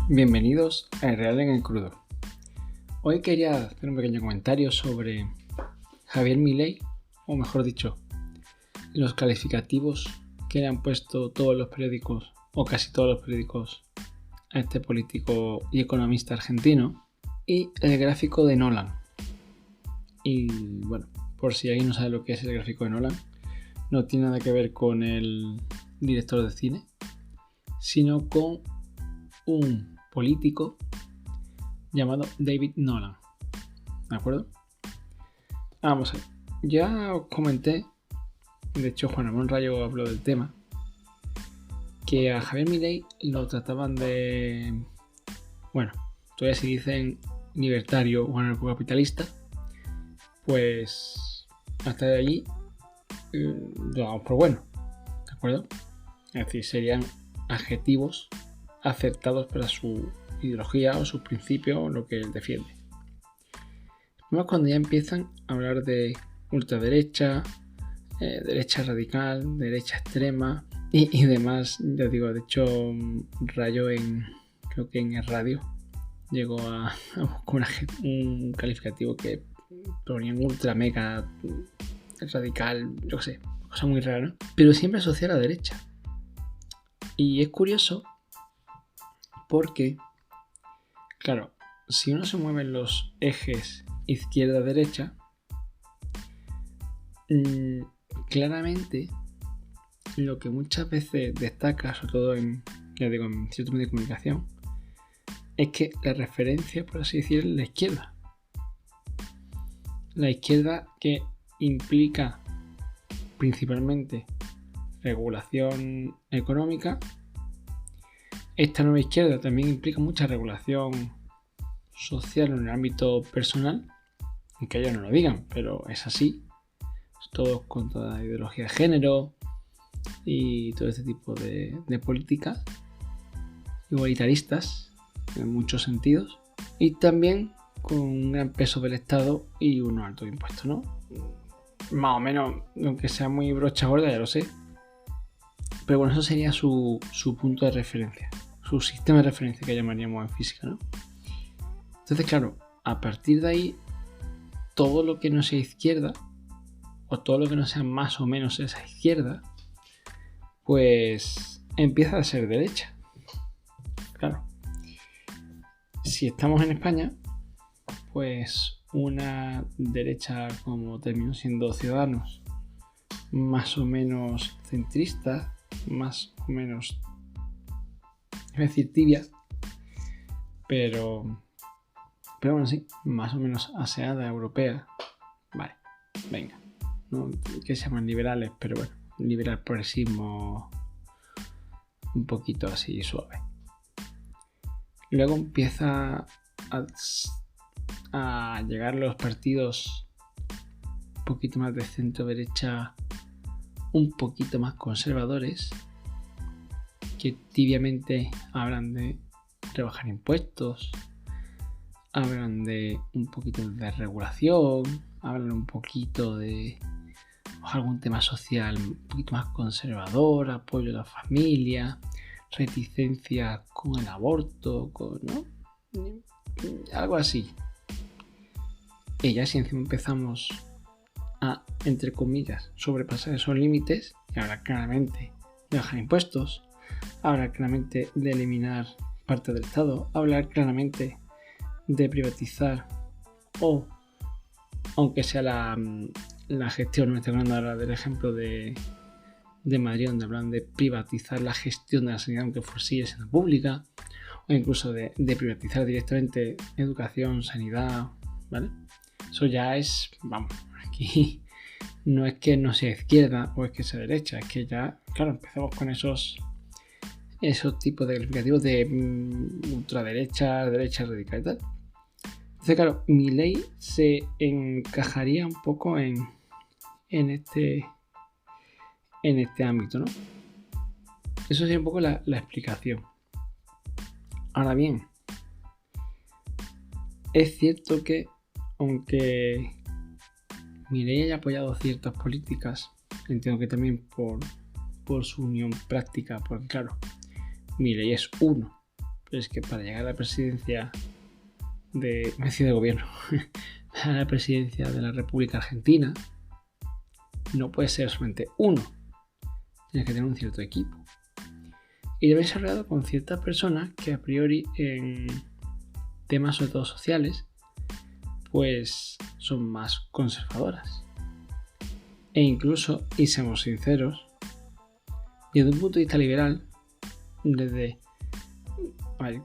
Bienvenidos a El Real en el Crudo. Hoy quería hacer un pequeño comentario sobre Javier Milei, o mejor dicho, los calificativos que le han puesto todos los periódicos, o casi todos los periódicos, a este político y economista argentino, y el gráfico de Nolan. Y bueno, por si alguien no sabe lo que es el gráfico de Nolan, no tiene nada que ver con el director de cine, sino con un político llamado David Nolan. ¿De acuerdo? Vamos a ver. Ya os comenté, de hecho Juan Ramón Rayo habló del tema, que a Javier Milei lo trataban de, bueno, todavía se dicen libertario o anarcocapitalista, pues hasta de allí lo damos por bueno, ¿de acuerdo? Es decir, serían adjetivos acertados para su ideología o sus principios o lo que él defiende. Además, cuando ya empiezan a hablar de ultraderecha, derecha radical, derecha extrema y demás, ya digo, de hecho Rayo creo que en el radio llegó a buscar un calificativo que ponían ultra mega radical, yo qué sé, cosa muy rara, ¿no? Pero siempre asocia a la derecha. Y es curioso porque, claro, si uno se mueve en los ejes izquierda-derecha, claramente lo que muchas veces destaca, sobre todo en ciertos medios de comunicación, es que la referencia, por así decir, es la izquierda. La izquierda que implica principalmente regulación económica. Esta nueva izquierda también implica mucha regulación social en el ámbito personal, aunque ellos no lo digan, pero es así. Todos con toda la ideología de género y todo este tipo de políticas igualitaristas en muchos sentidos, y también con un gran peso del Estado y unos altos impuestos, ¿no? Más o menos, aunque sea muy brocha gorda, ya lo sé, pero bueno, eso sería su punto de referencia, su sistema de referencia que llamaríamos en física, ¿no? Entonces, claro, a partir de ahí, todo lo que no sea izquierda, o todo lo que no sea más o menos esa izquierda, pues empieza a ser derecha. Claro. Si estamos en España, pues una derecha como terminó siendo Ciudadanos, más o menos centrista, más o menos, es decir, tibia, pero bueno, sí, más o menos aseada, europea. Vale, venga. ¿No? Que se llaman liberales, pero bueno, liberal progresismo un poquito así suave. Luego empieza a llegar los partidos un poquito más de centro derecha, un poquito más conservadores, que tibiamente hablan de rebajar impuestos, hablan de un poquito de regulación, hablan un poquito de algún tema social un poquito más conservador, apoyo a la familia, reticencia con el aborto, ¿no? Algo así. Y ya si encima empezamos a, entre comillas, sobrepasar esos límites, y hablar claramente de bajar impuestos, hablar claramente de eliminar parte del Estado, hablar claramente de privatizar, o aunque sea la gestión, no estoy hablando ahora del ejemplo de Madrid, donde hablan de privatizar la gestión de la sanidad, aunque sigue siendo pública, o incluso de privatizar directamente educación, sanidad, ¿vale? Eso ya es, vamos, aquí no es que no sea izquierda o es que sea derecha, es que ya, claro, empezamos con esos tipos de calificativos de ultraderecha, derecha radical y tal. Entonces, claro, Milei se encajaría un poco en este ámbito, ¿no? Eso sería un poco la explicación. Ahora bien, es cierto que aunque Milei haya apoyado ciertas políticas, entiendo que también por su unión práctica, porque claro, Milei es uno pero es que para llegar a la presidencia de gobierno, a la presidencia de la República Argentina, no puede ser solamente uno, tienes que tener un cierto equipo. Y debe ser rodeado con ciertas personas que a priori en temas sobre todo sociales, pues son más conservadoras. E incluso, y seamos sinceros, desde un punto de vista liberal,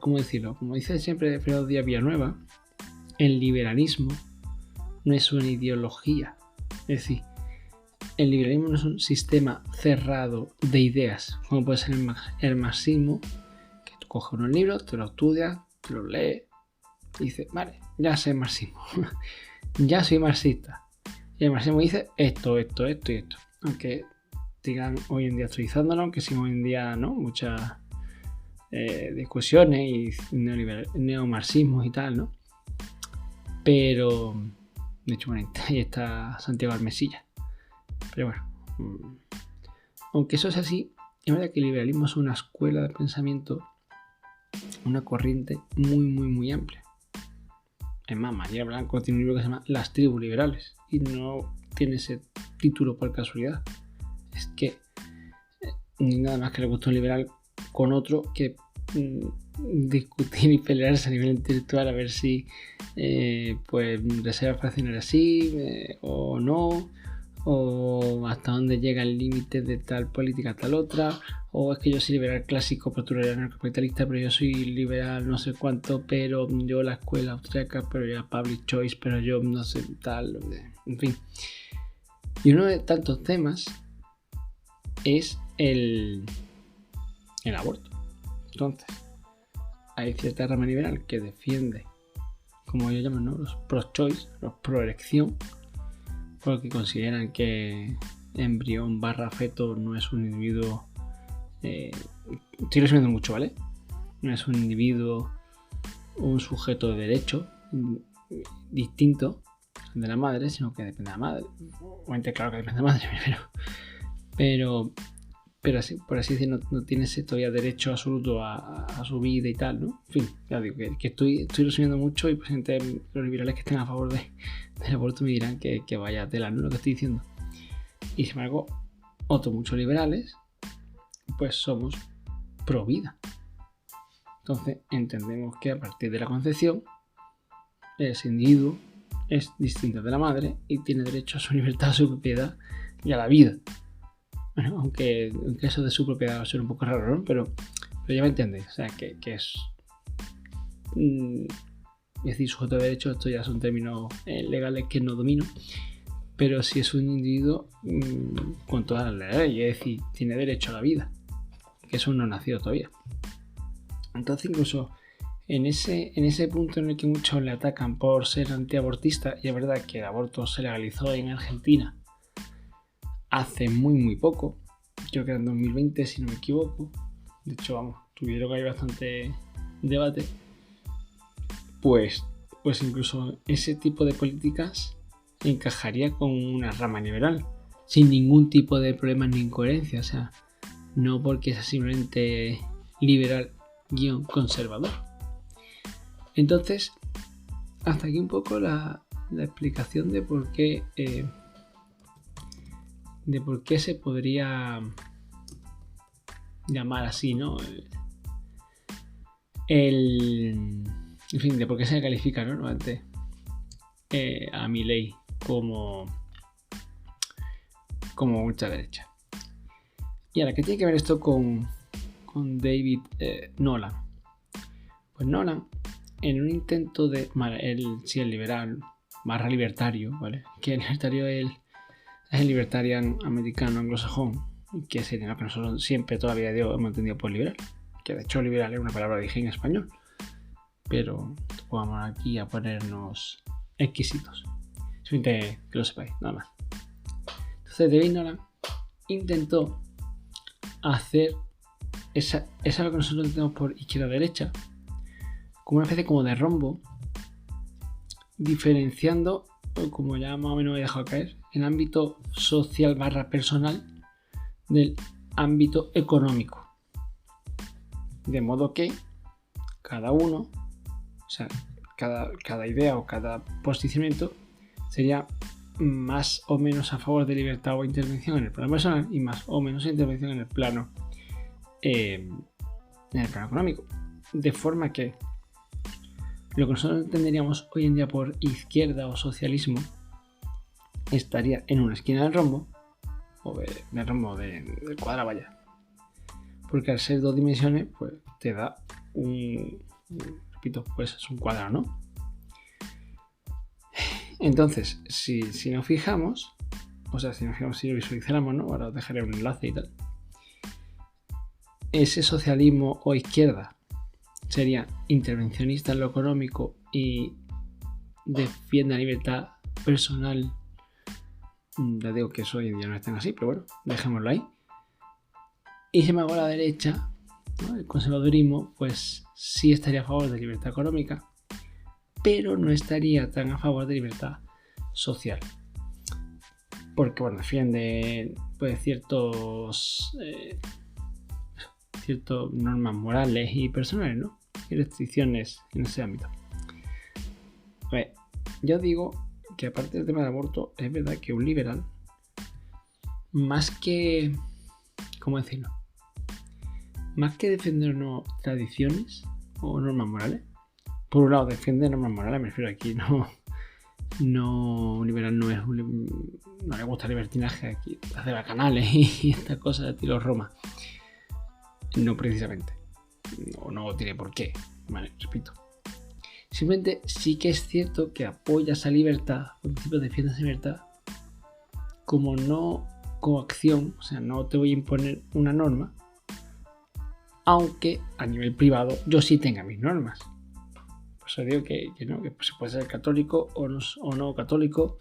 ¿cómo decirlo? Como dice siempre Fredo Díaz Villanueva, el liberalismo no es una ideología. Es decir, el liberalismo no es un sistema cerrado de ideas, como puede ser el marxismo, que tú coges unos libros, te los estudias, te los lees y dices, vale, ya sé marxismo, ya soy marxista. Y el marxismo dice esto y esto. Aunque digan hoy en día actualizándolo, que sí hoy en día no, muchas discusiones y neomarxismos y tal, ¿no? Pero, de hecho, bueno, ahí está Santiago Armesilla. Pero bueno, aunque eso es así, es verdad que el liberalismo es una escuela de pensamiento, una corriente muy amplia. Es más, María Blanco tiene un libro que se llama Las tribus liberales y no tiene ese título por casualidad. Es que ni nada más que le gusta un liberal con otro que discutir y pelearse a nivel intelectual a ver si pues reserva faccionar así o no, o hasta dónde llega el límite de tal política a tal otra, o es que yo soy liberal clásico pero tú eres anarcocapitalista, pero yo soy liberal no sé cuánto, pero yo la escuela austríaca, pero ya public choice, pero yo no sé tal, en fin. Y uno de tantos temas es el aborto. Entonces, hay cierta rama liberal que defiende, como ellos llaman, ¿no?, los pro-choice, los pro-elección, porque consideran que embrión / feto no es un individuo, estoy resumiendo mucho, ¿vale? No es un individuo, un sujeto de derecho distinto de la madre, sino que depende de la madre. Obviamente, claro que depende de la madre, pero así, por así decirlo, no tiene ese todavía derecho absoluto a su vida y tal, ¿no? En fin, ya digo que estoy resumiendo mucho y pues los liberales que estén a favor del aborto me dirán que vaya tela, ¿no?, lo que estoy diciendo. Y sin embargo, otros muchos liberales, pues somos pro vida. Entonces entendemos que a partir de la concepción, ese individuo es distinto de la madre y tiene derecho a su libertad, a su propiedad y a la vida. Bueno, aunque eso de su propiedad va a ser un poco raro, ¿no? Pero ya me entendéis. O sea, que es... es decir, sujeto de derecho, esto ya son términos legales que no domino. Pero si es un individuo con todas las leyes, es decir, tiene derecho a la vida. Que eso no ha nacido todavía. Entonces, incluso en ese punto en el que muchos le atacan por ser antiabortista, y es verdad que el aborto se legalizó en Argentina hace muy poco, creo que era en 2020 si no me equivoco, de hecho vamos, tuvieron que hay bastante debate, pues incluso ese tipo de políticas encajaría con una rama liberal, sin ningún tipo de problema ni incoherencia, o sea, no porque sea simplemente liberal / conservador. Entonces, hasta aquí un poco la explicación de por qué se podría llamar así, ¿no? En fin, de por qué se califica, ¿no?, normalmente a Milei como ultraderecha. Y ahora, ¿qué tiene que ver esto con David Nolan? Pues Nolan, en un intento de... el liberal, barra libertario, ¿vale? Que el libertario es el libertarian americano anglosajón, que sería lo que nosotros siempre todavía hemos entendido por liberal, que de hecho liberal es una palabra de origen español, pero vamos aquí a ponernos exquisitos, simplemente que lo sepáis, nada más. Entonces David Nolan intentó hacer esa lo que nosotros entendemos por izquierda-derecha, como una especie como de rombo, diferenciando, como ya más o menos he dejado caer, el ámbito social / personal del ámbito económico. De modo que cada uno, o sea, cada idea o cada posicionamiento sería más o menos a favor de libertad o intervención en el plano personal y más o menos intervención en el plano económico. De forma que lo que nosotros entenderíamos hoy en día por izquierda o socialismo estaría en una esquina del rombo, o del rombo del cuadrado, vaya. Porque al ser 2 dimensiones, pues te da repito, pues es un cuadrado, ¿no? Entonces, si nos fijamos, si lo visualizáramos, ¿no? Ahora os dejaré un enlace y tal. Ese socialismo o izquierda sería intervencionista en lo económico y defiende la libertad personal. Ya digo que eso hoy en día no es tan así, pero bueno, dejémoslo ahí. Y si me hago a la derecha, ¿no? El conservadurismo, pues sí estaría a favor de libertad económica, pero no estaría tan a favor de libertad social. Porque, bueno, defiende pues ciertas normas morales y personales, ¿no? Y restricciones en ese ámbito. A ver, yo digo que aparte del tema del aborto, es verdad que un liberal, más que, ¿cómo decirlo? Más que defender tradiciones o normas morales, por un lado defiende normas morales, me refiero aquí, un liberal no le gusta el libertinaje aquí, hacer bacanales y estas cosas de estilo Roma. No precisamente. No tiene por qué. Vale, repito. Simplemente sí que es cierto que apoya esa libertad, el principio defiende esa libertad, como no coacción, o sea, no te voy a imponer una norma, aunque a nivel privado yo sí tenga mis normas. Por eso digo que se puede ser católico o no católico,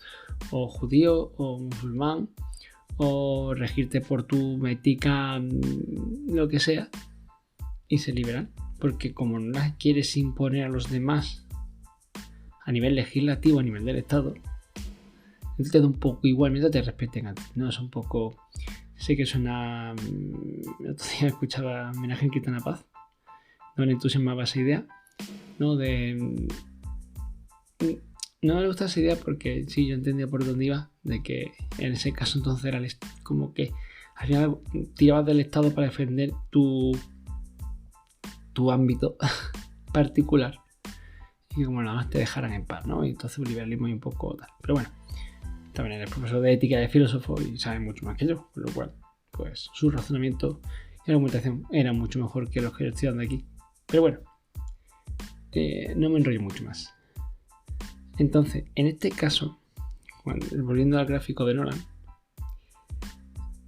o judío o musulmán, o regirte por tu ética, lo que sea, y se liberan. Porque como no las quieres imponer a los demás a nivel legislativo, a nivel del Estado, te da un poco igual mientras te respeten a ti, ¿no? Es un poco... Sé que suena... El otro día escuchaba Homenaje en Quintana Paz, no le entusiasmaba esa idea, ¿no? No me gusta esa idea porque sí, yo entendía por dónde iba, de que en ese caso entonces era como que al final tirabas del Estado para defender tu ámbito particular y como nada más te dejaran en paz, ¿no? Y entonces el liberalismo es un poco tal. Pero bueno, también eres profesor de ética y de filósofo y sabe mucho más que yo, con lo cual, pues su razonamiento y argumentación era mucho mejor que los que estoy dando aquí. Pero bueno, no me enrollo mucho más. Entonces, en este caso, volviendo al gráfico de Nolan,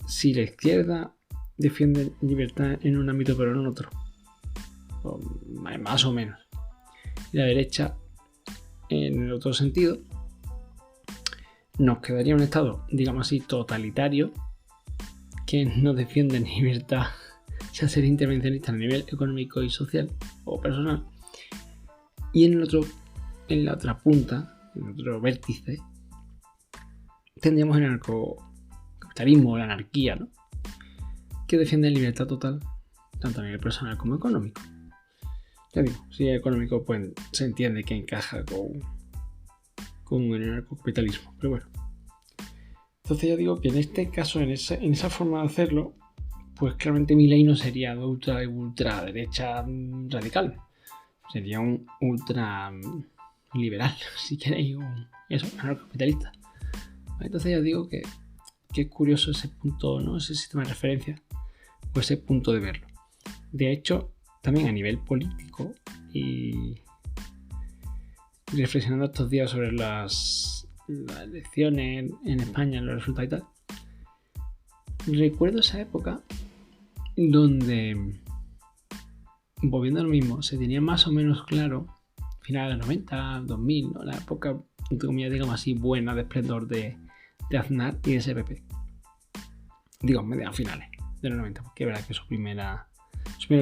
si la izquierda defiende libertad en un ámbito pero no en otro, más o menos, y la derecha en el otro sentido, nos quedaría un estado, digamos así, totalitario, que no defiende ni libertad, ya ser intervencionista a nivel económico y social o personal, y en la otra punta, en el otro vértice, tendríamos el anarcocapitalismo o la anarquía, ¿no? Que defiende la libertad total, tanto a nivel personal como económico. Ya digo, si es económico, pues se entiende que encaja con el anarcocapitalismo, pero bueno. Entonces yo digo que en este caso, en esa forma de hacerlo, pues claramente Milei no sería de ultra derecha radical, sería un ultra liberal, si queréis, anarcocapitalista. Entonces yo digo que es curioso ese punto, ¿no? Ese sistema de referencia o ese punto de verlo. De hecho, también a nivel político y reflexionando estos días sobre las elecciones en España, los resultados y tal, recuerdo esa época donde, volviendo a lo mismo, se tenía más o menos claro, final de los 90, 2000, ¿no? La época, entre comillas, digamos así, buena de esplendor de Aznar y de SPP. Digo, a finales de los 90, porque es verdad que su primer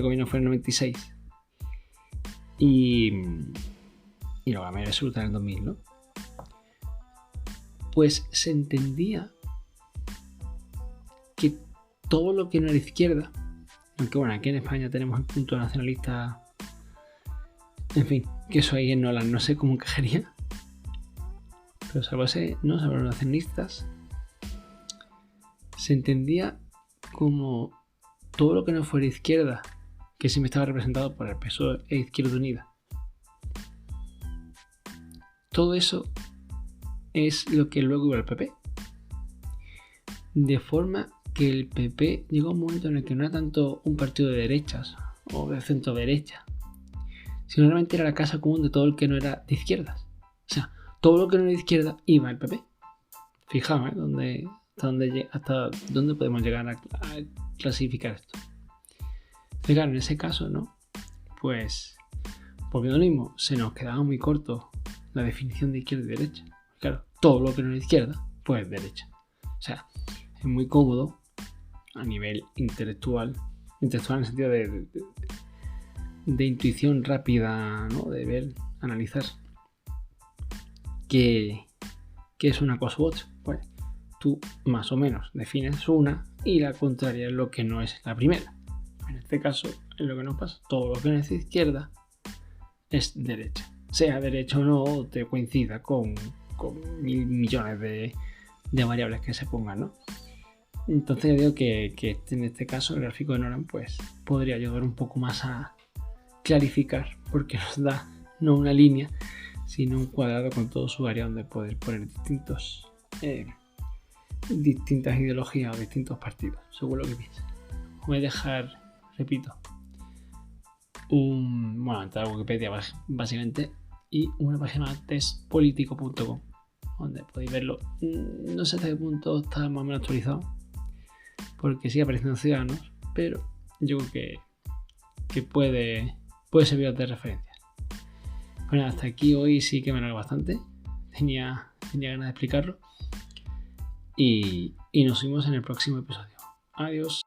gobierno fue en el 96 y luego la mayoría absoluta en el 2000, ¿no? Pues se entendía que todo lo que no era izquierda, aunque bueno, aquí en España tenemos el punto nacionalista En fin, que eso ahí en Nolan no sé cómo encajaría. Pero salvo los nacionalistas, se entendía como todo lo que no fuera izquierda, que siempre estaba representado por el PSOE e Izquierda Unida. Todo eso es lo que luego iba el PP. De forma que el PP llegó a un momento en el que no era tanto un partido de derechas o de centro derecha, sino realmente era la casa común de todo el que no era de izquierdas. O sea, todo lo que no era de izquierda iba al PP. Fijaos, hasta dónde podemos llegar a clasificar esto. Claro, en ese caso, ¿no? Pues, volviendo lo mismo, se nos quedaba muy corto la definición de izquierda y derecha. Claro, todo lo que no es izquierda, pues derecha. O sea, es muy cómodo a nivel intelectual en el sentido de intuición rápida, ¿no? De ver, analizar qué es una cosa u otra. Pues tú más o menos defines una y la contraria es lo que no es la primera. En este caso es lo que nos pasa. Todo lo que no es izquierda es derecha. Sea derecha o no, te coincida con mil millones de variables que se pongan, ¿no? Entonces yo digo que en este caso el gráfico de Nolan pues podría ayudar un poco más a clarificar, porque nos da no una línea sino un cuadrado con todo su área donde poder poner distintas ideologías o distintos partidos, según lo que pienses. Voy a dejar, repito, entrar a Wikipedia básicamente y una página testpolitico.com donde podéis verlo. No sé hasta qué punto está más o menos actualizado porque sigue apareciendo Ciudadanos, pero yo creo que puede servir de referencia. Bueno, hasta aquí hoy sí que me alargo bastante. Tenía ganas de explicarlo. Y nos vemos en el próximo episodio. Adiós.